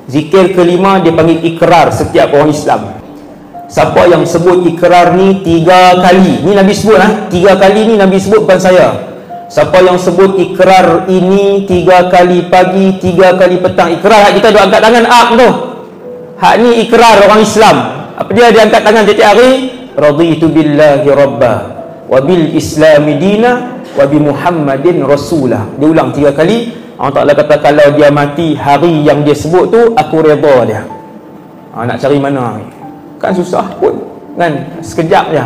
Zikir kelima dia panggil ikrar setiap orang Islam. Siapa yang sebut ikrar ni 3 kali, ni Nabi sebut 3 kali ni Nabi sebut, bukan saya. Siapa yang sebut ikrar ini 3 kali pagi, 3 kali petang. Ikrar hak kita duk angkat tangan up tu. Hak ni ikrar orang Islam. Apa dia angkat tangan setiap hari? Raditu billahi rabba wa bil islami dina wa bi Muhammadin rasulah. Dia ulang 3 kali. Allah Ta'ala kata kalau dia mati hari yang dia sebut tu, aku redha dia. Nak cari mana ni? Kan susah pun, kan? Sekejap je.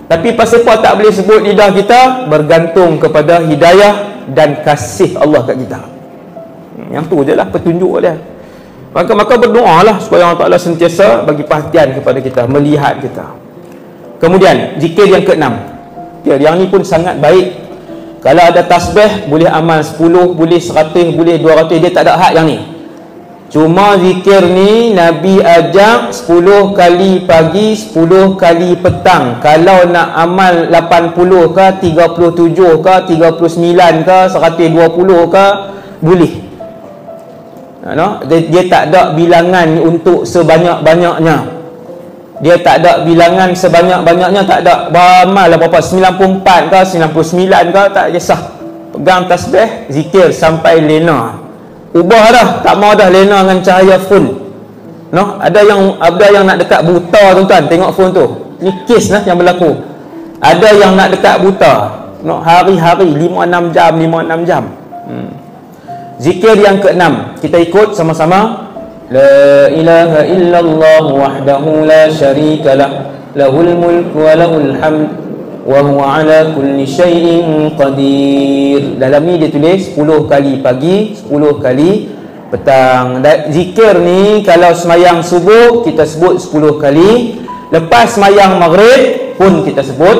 Tapi pasal apa tak boleh sebut lidah kita? Bergantung kepada hidayah dan kasih Allah kat kita. Yang tu je lah petunjuk dia. Maka berdoalah supaya Allah Ta'ala sentiasa bagi perhatian kepada kita, melihat kita. Kemudian zikir yang ke-6. Yang ni pun sangat baik. Kalau ada tasbih boleh amal 10, boleh 100, boleh 200. Dia tak ada had yang ni. Cuma zikir ni Nabi ajak 10 kali pagi, 10 kali petang. Kalau nak amal 80 ke, 37 ke, 39 ke, 120 ke, boleh. Dia tak ada bilangan untuk sebanyak-banyaknya. Dia tak ada bilangan sebanyak-banyaknya, tak ada beramal lah berapa, 94 ke 99 ke, tak kisah. Pegang tasbih, zikir sampai lena. Ubah dah, tak mau dah lena dengan cahaya phone. Ada yang nak dekat buta tuan-tuan, tengok phone tu. Ni kes lah yang berlaku. Ada yang nak dekat buta, hari-hari 5-6 jam. Zikir yang ke-6 kita ikut sama-sama. La ilaha illallah wahdahu la syarika lah, lahul mulku wa lahul hamd wa huwa ala kulli syai'in qadir. Dalam ni dia tulis 10 kali pagi, 10 kali petang. Zikir ni kalau semayang subuh kita sebut 10 kali, lepas semayang maghrib pun kita sebut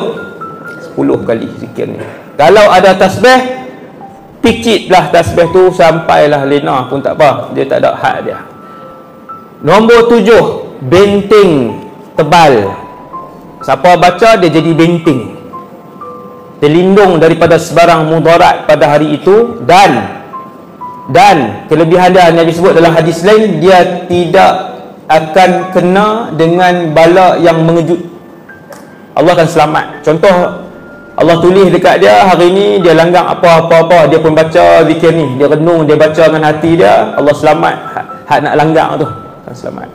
10 kali zikir ni. Kalau ada tasbih, picitlah tasbih tu sampailah lena pun tak apa, dia tak ada had dia. Nombor 7, benteng tebal. Siapa baca dia jadi benteng, terlindung daripada sebarang mudarat pada hari itu. Dan kelebihan dia Nabi sebut dalam hadis lain, dia tidak akan kena dengan bala yang mengejut. Allah akan selamat. Contoh, Allah tulis dekat dia hari ni dia langgang apa-apa, dia pun baca zikir ni, dia renung, dia baca dengan hati dia, Allah selamat. Hak nak langgang tu akan selamat.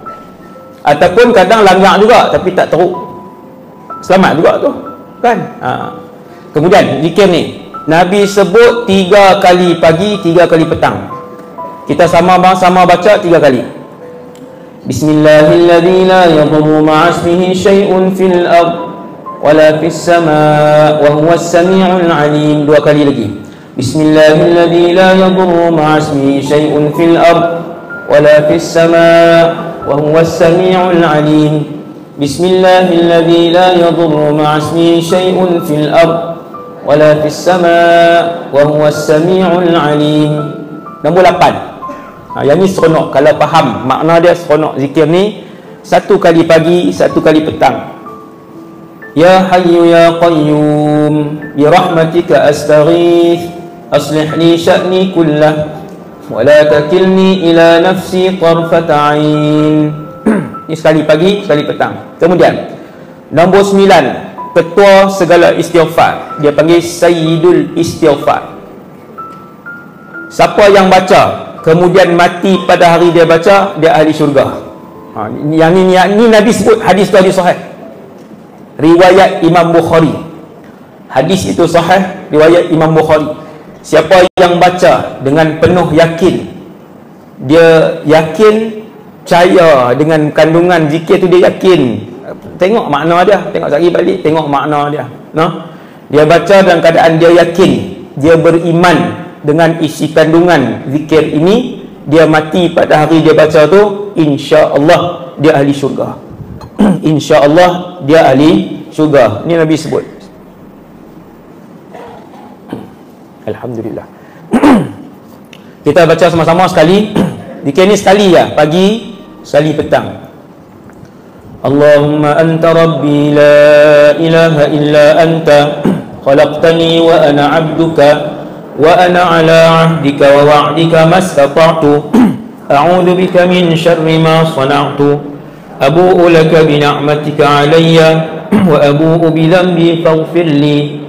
Ataupun kadang langgang juga tapi tak teruk, selamat juga tu, kan? Kemudian zikir ni Nabi sebut 3 kali pagi, 3 kali petang. Kita sama baca 3 kali. Bismillahilladzi la yadurru ma'asmihi syai'un fil ard wala fis sama' wa huwas sami'ul 'alim. 2 kali lagi. Bismillahilladzi la yadurru ma'asmihi syai'un fil ard wala fis sama' wa huwas sami'ul 'alim. Bismillahilladzi la yadurru ma'asmihi syai'un fil ard wala fis sama' wa huwas sami'ul 'alim. Nombor 8. Yang ni seronok, kalau faham makna dia seronok. Zikir ni 1 kali pagi, 1 kali petang. Ya hayyu ya qayyum bi rahmatika astaghith aslih li sya'ni kullah wa la takilni ila nafsi tarfata 'ain. Ni sekali pagi, sekali petang. Kemudian nombor 9, ketua segala istighfar. Dia panggil Sayyidul Istighfar. Siapa yang baca kemudian mati pada hari dia baca, dia ahli syurga. Yang ni Nabi sebut, hadis tu hadis sahih, riwayat Imam Bukhari. Hadis itu sahih, riwayat Imam Bukhari. Siapa yang baca dengan penuh yakin, dia yakin, percaya dengan kandungan zikir tu, dia yakin, tengok makna dia, tengok sekali balik, tengok makna dia. Dia baca dalam keadaan dia yakin, dia beriman dengan isi kandungan zikir ini, dia mati pada hari dia baca tu, insya-Allah dia ahli syurga. Insya-Allah dia ahli syurga. Ini Nabi sebut. Alhamdulillah. Kita baca sama-sama sekali. Zikir ni sekali ya, pagi, sekali petang. Allahumma anta rabbi la ilaha illa anta khalaqtani wa ana 'abduka wa ana 'ala 'ahdika wa wa'dika mastata'tu a'udzu bika min syarri ma sana'tu abu'u laka bi ni'matika 'alayya wa abu'u bi dhanbi faghfir li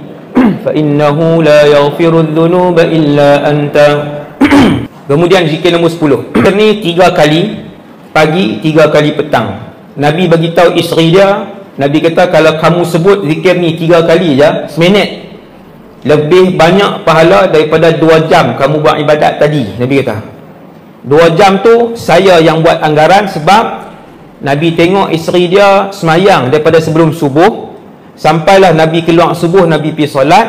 fa innahu la yaghfiru adh-dhunuba illa anta. Kemudian zikir nombor 10. Ini 3 kali pagi, 3 kali petang. Nabi bagi tahu isteri dia, Nabi kata kalau kamu sebut zikir ni 3 kali je, seminit, lebih banyak pahala daripada 2 jam kamu buat ibadat tadi. Nabi kata 2 jam tu saya yang buat anggaran, sebab Nabi tengok isteri dia semayang daripada sebelum subuh sampailah Nabi keluar subuh, Nabi pergi solat.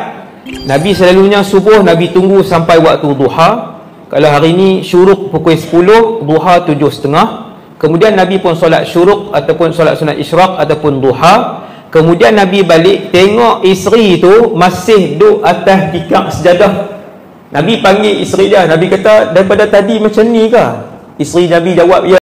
Nabi selalunya subuh Nabi tunggu sampai waktu duha. Kalau hari ni syuruk pukul 10, duha 7.30. Kemudian Nabi pun solat syuruk ataupun solat sunat isyraq ataupun duha. Kemudian Nabi balik tengok isteri tu masih duduk atas tikar sejadah. Nabi panggil isteri dia, Nabi kata daripada tadi macam ni ke? Isteri Nabi jawab, ya.